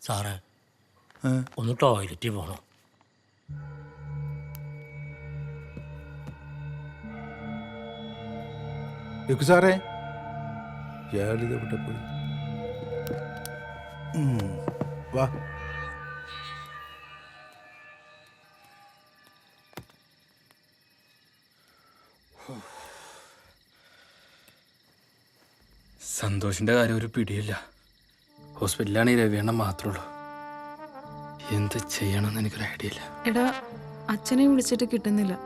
സാറേ ഒന്ന് ടോയ്ലറ്റിൽ പോകണം. സാറേ ഇയാളിത് എവിടെ പോയി? വാ. സന്തോഷിന്റെ കാര്യം ഒരു പിടിയില്ല. ഹോസ്പിറ്റലിലാണ് ഈ രവിയണ്ണ മാത്രമേ ഉള്ളൂ. എന്ത് ചെയ്യണമെന്ന് എനിക്കൊരു ഐഡിയ ഇല്ല. എടാ, അച്ഛനെ വിളിച്ചിട്ട് കിട്ടുന്നില്ല.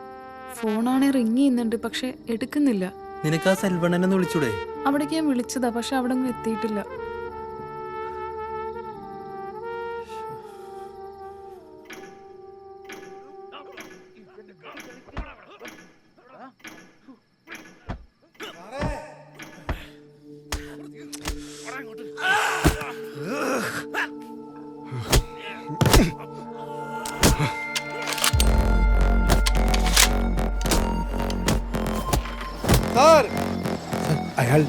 ഫോണാണെ റിങ് ചെയ്യുന്നുണ്ട്, പക്ഷെ എടുക്കുന്നില്ല. നിനക്ക് ആ സെൽവണ്ണനെ വിളിച്ചൂടെ? അവിടേക്ക് ഞാൻ വിളിച്ചതാ, പക്ഷെ അവിടെ ഒന്നും എത്തിയിട്ടില്ല. അയാൾ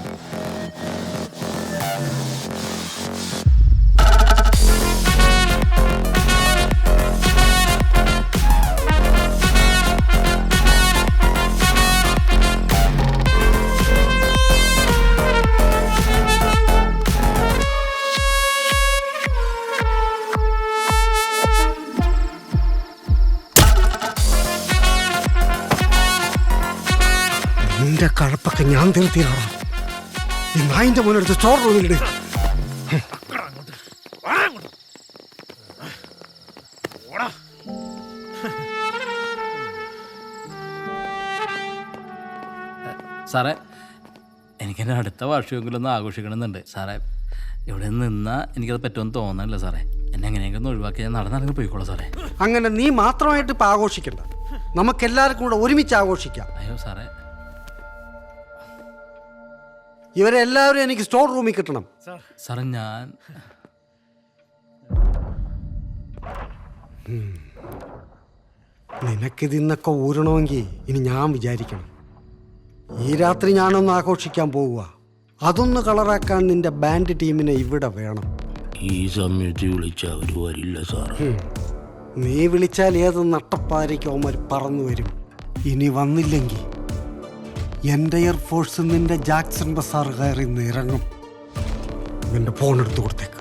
നിന്റെ കഴപ്പൊക്കെ ഞാൻ തീർത്തിയിലാണ്. ഈ നായിന്റെ മോനെടുത്ത് സ്റ്റോർ റൂമിലിട്. സാറേ, എനിക്കെൻ്റെ അടുത്ത വാർഷികമെങ്കിലൊന്ന് ആഘോഷിക്കണമെന്നുണ്ട് സാറേ. ഇവിടെ നിന്നാൽ എനിക്കത് പറ്റുമെന്ന് തോന്നുന്നില്ല സാറേ. എന്നെ എങ്ങനെയെങ്കിലും ഒഴിവാക്കി ഞാൻ നടന്നിറങ്ങി പോയിക്കോളാം സാറേ. അങ്ങനെ നീ മാത്രമായിട്ട് ഇപ്പം ആഘോഷിക്കണ്ട, നമുക്കെല്ലാവർക്കും കൂടെ ഒരുമിച്ച് ആഘോഷിക്കാം. അയ്യോ സാറേ, ഇവരെല്ലാവരും എനിക്ക് സ്റ്റോർ റൂമിൽ കിട്ടണം. സാറേ ഞാൻ നിനക്കിതിന്നൊക്കെ ഊരണമെങ്കിൽ ഇനി ഞാൻ വിചാരിക്കണം. ഈ രാത്രി ഞാനൊന്ന് ആഘോഷിക്കാൻ പോവുക. അതൊന്ന് കളറാക്കാൻ നിന്റെ ബാൻഡ് ടീമിനെ ഇവിടെ വേണം. ഈ സമയത്ത് വിളിച്ചാൽ അവർ വരില്ല സാറേ. നീ വിളിച്ചാൽ ഏത് നട്ടപ്പാരയ്ക്കും അവന്മാർ പറന്നു വരും. ഇനി വന്നില്ലെങ്കിൽ എൻ്റെ എയർഫോഴ്സ് നിന്റെ ജാക്സൺ ബസാർ കയറി ഇറങ്ങും. നിന്റെ ഫോൺ എടുത്തു കൊടുത്തേക്ക്.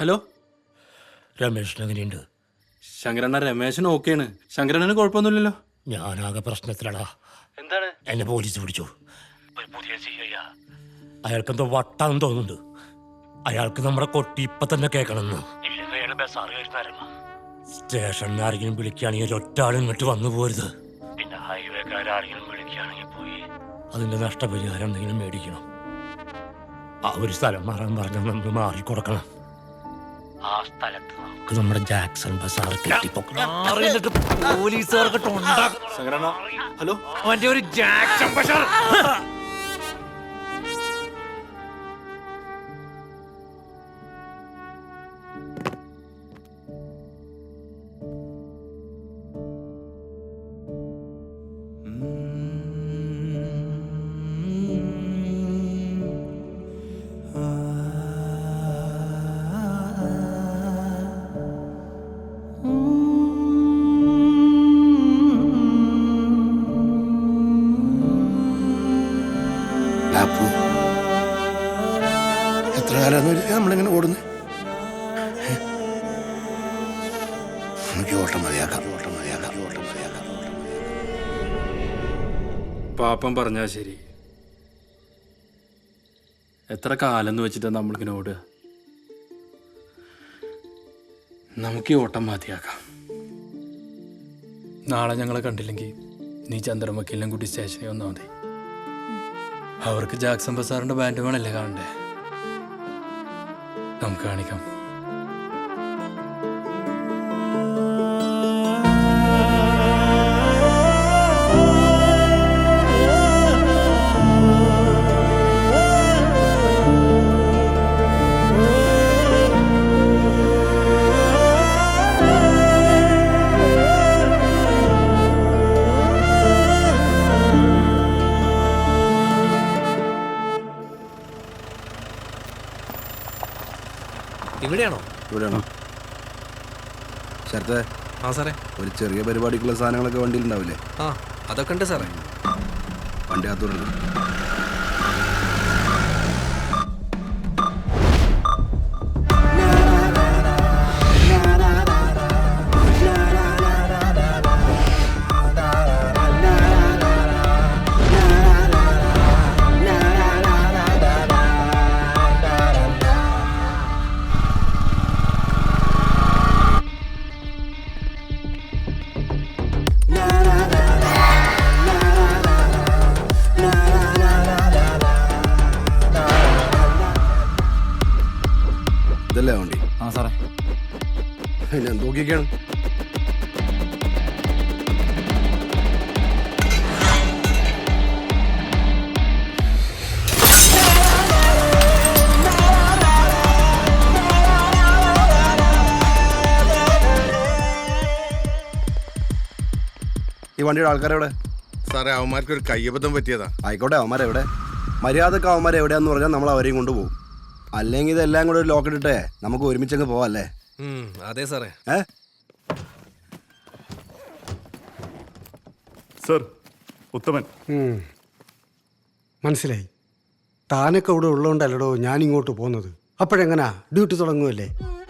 ഹലോ, രമേശൻ എങ്ങനെയുണ്ട്? ശങ്കരണ്ണ രമേശന് ഓക്കെയാണ്. ശങ്കരണ്ണന് കുഴപ്പമൊന്നുമില്ലല്ലോ? ഞാനാകെ പ്രശ്നത്തിലടാ. എന്താണ്? എന്നെ പോലീസ് പിടിച്ചു. പുതിയ അയാൾക്കെന്തോ വട്ടാന്ന് തോന്നുന്നുണ്ട്. അയാൾക്ക് നമ്മുടെ കൊട്ടി ഇപ്പൊ തന്നെ കേൾക്കണമെന്ന്. സ്റ്റേഷനിൽ ആരെങ്കിലും വിളിക്കുകയാണെങ്കിൽ ഒറ്റാളും ഇങ്ങോട്ട് വന്നു പോരുത്. പിന്നെ ഹൈവേക്കാരെങ്കിലും വിളിക്കുകയാണെങ്കിൽ പോയി അതിന്റെ നഷ്ടപരിഹാരം എന്തെങ്കിലും മേടിക്കണം. ആ ഒരു സ്ഥലം മാറാൻ പറഞ്ഞാൽ നമ്മൾ മാറിക്കൊടുക്കണം. ആ സ്ഥലത്ത് നമുക്ക് നമ്മുടെ ജാക്സൺ ബസാർ പോലീസുകാർക്ക് ഹലോ, അവന്റെ ഒരു ജാക്സൺ ബസാർ. എത്ര കാലം നമ്മളിങ്ങനെ ഓടുന്നു? നമുക്ക് ഓട്ടം മതിയാക്കാം. പാപ്പം പറഞ്ഞാ ശരി. എത്ര കാലം എന്ന് വെച്ചിട്ടാ നമ്മളിങ്ങനെ ഓടുക? നമുക്ക് ഈ ഓട്ടം മതിയാക്കാം. നാളെ ഞങ്ങളെ കണ്ടില്ലെങ്കിൽ നീ ചന്ദ്രമക്കെല്ലാം കൂടി സ്റ്റേഷനിൽ വന്നാൽ മതി. അവർക്ക് ജാക്സൺ ബസാറിന്റെ ബാൻഡ് വേണല്ലേ കാണണ്ടേ? നമുക്ക് കാണിക്കാം. ഇവിടെയാണോ? ശരത്തെ, ആ സാറേ. ഒരു ചെറിയ പരിപാടിക്കുള്ള സാധനങ്ങളൊക്കെ വണ്ടിയിൽ ഉണ്ടാവില്ലേ? ആ അതൊക്കെ ഉണ്ട് സാറേ. വണ്ടി അകത്തോടുണ്ട്. ഇതല്ലേ വണ്ടി? ആ സാറേ. ഞാൻ നോക്കിയൊക്കെയാണ്. ഈ വണ്ടിയുടെ ആൾക്കാരെവിടെ? സാറേ അവന്മാർക്ക് ഒരു കയ്യബദ്ധം പറ്റിയതാ. ആയിക്കോട്ടെ, അവന്മാരെവിടെ? മര്യാദക്ക് അവന്മാരെവിടെയാന്ന് പറഞ്ഞാൽ നമ്മൾ അവരെയും കൊണ്ടുപോകും. അല്ലെങ്കിൽ ഇതെല്ലാം കൂടെ ഒരു ലോക്ക് ഇട്ടിട്ടേ നമുക്ക് ഒരുമിച്ചങ്ങ് പോവാല്ലേ? അതെ സാറേ. സർ, ഉത്തമൻ. മനസ്സിലായി. താനൊക്കെ ഇവിടെ ഉള്ളതുകൊണ്ടല്ലടോ ഞാനിങ്ങോട്ട് പോകുന്നത്. അപ്പോഴെങ്ങനാ ഡ്യൂട്ടി തുടങ്ങുമല്ലേ?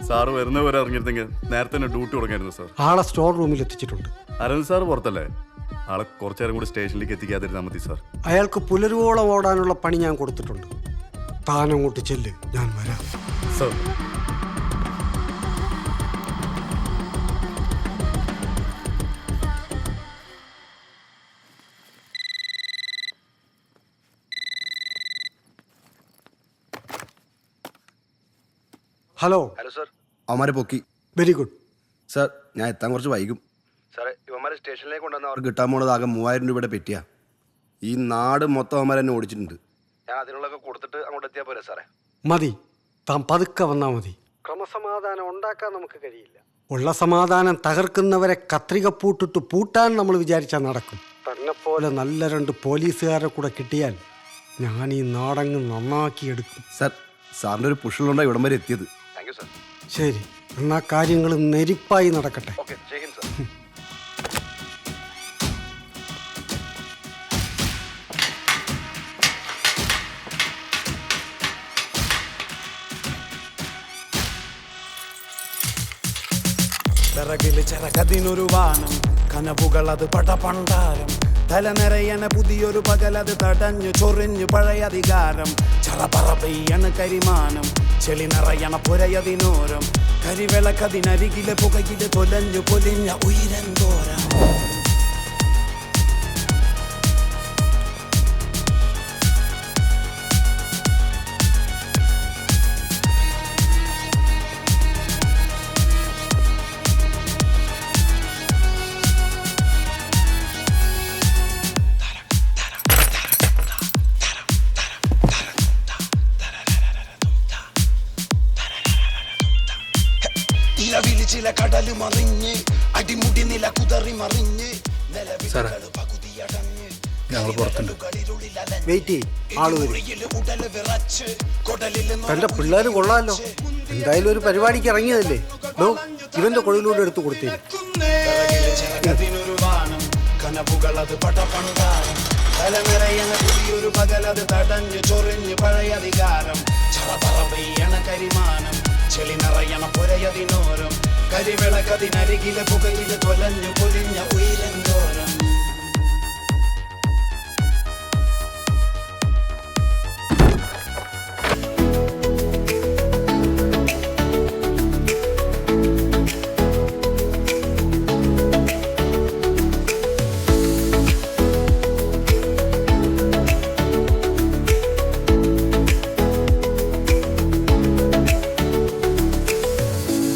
സാറ് വരുന്നവരെ ഇറങ്ങിയിരുന്നെങ്കിൽ നേരത്തെ തന്നെ ഡ്യൂട്ടി തുടങ്ങിയിരുന്നു സാർ. ആളെ സ്റ്റോർ റൂമിൽ എത്തിച്ചിട്ടുണ്ട്. അരവിന്ദ് സാർ പുറത്തല്ലേ? ആളെ കുറച്ചേരം കൂടി സ്റ്റേഷനിലേക്ക് എത്തിക്കാതിരുന്നാൽ മതി സാർ. അയാൾക്ക് പുലരുവോളം ഓടാനുള്ള പണി ഞാൻ കൊടുത്തിട്ടുണ്ട്. താനങ്ങോട്ട് ചെല്ല്, ഞാൻ വരാം. സർ. ഹലോ. Hello sir. അവന്മാരെ പൊക്കി. Very good sir. ഞാൻ എത്താൻ കുറച്ച് വൈകും സാറേ. ഇവന്മാരെ സ്റ്റേഷനിലേക്ക് കൊണ്ടുവന്ന് അവർക്ക് കിട്ടാൻ പോണത് ആകെ 3000 രൂപയുടെ പെറ്റിയാ. ഈ നാട് മൊത്തം അവന്മാരെ തന്നെ ഓടിച്ചിട്ടുണ്ട്. ഞാൻ അതിനുള്ളതൊക്കെ കൊടുത്തിട്ട് അങ്ങോട്ട് എത്തിയാൽ പോരെ സാറേ? മതി, താൻ പതുക്കെ വന്നാൽ മതി. ക്രമസമാധാനം ഉണ്ടാക്കാൻ നമുക്ക് കഴിയില്ല. ഉള്ള സമാധാനം തകർക്കുന്നവരെ കത്രിക പൂട്ടിട്ട് പൂട്ടാൻ നമ്മൾ വിചാരിച്ചാൽ നടക്കും. തന്നെപ്പോലെ നല്ല 2 പോലീസുകാരെ കൂടെ കിട്ടിയാൽ ഞാൻ ഈ നാടങ്ങ് നന്നാക്കിയെടുക്കും. സാർ, സാറിൻ്റെ ഒരു പുഷുകളുണ്ടോ ഇവിടം വരെ എത്തിയത്? Thank you sir. ശരി, എന്നാൽ കാര്യങ്ങൾ നെരിപ്പായി നടക്കട്ടെ. ഓക്കെ, ജയ് ഹിന്ദ് സാർ. പിറകില് ചെറകതിനൊരു വാനം, കനവുകളത് പടപണ്ടാരം. തല നിറയണ പുതിയൊരു പകലത് തടഞ്ഞു ചൊറിഞ്ഞു പഴയ അധികാരം. ചറപറ പെയ്യണ് കരിമാനം, ചെളി നിറയണ പുരയതിനോരം. കരിവിളക്കതിനരികിലെ പുകയില് തൊലഞ്ഞു പൊലിഞ്ഞ ഉയരന്തോരം. ചില കടല് മറിഞ്ഞ് അടിമുടി നില കുതറി മറിഞ്ഞ്. ഞങ്ങൾ പുറത്തുണ്ട്. വെയിറ്റ് ചെയ്യ്, ആള് വരും. തന്റെ പിള്ളേര് കൊള്ളാമല്ലോ. എന്തായാലും ഒരു പരിപാടിക്ക് ഇറങ്ങിയതല്ലേ. ഇവന്റെ കൊഴിലൂടെ എടുത്തു കൊടുത്തേ. കനവുകളത് പടപണ്ടാരം. തല നിറയണ പുതിയൊരു പകലത് തടഞ്ഞു ചൊറിഞ്ഞു പഴയ അധികാരം. ചറപറ പെയ്യണ കരിമാനം, ചെളി നിറയണ പുരയതിനോരം. കരിവിളക്കതിനരികിലെ പുകയില് തൊലഞ്ഞു പൊലിഞ്ഞ ഉയരന്തോരം.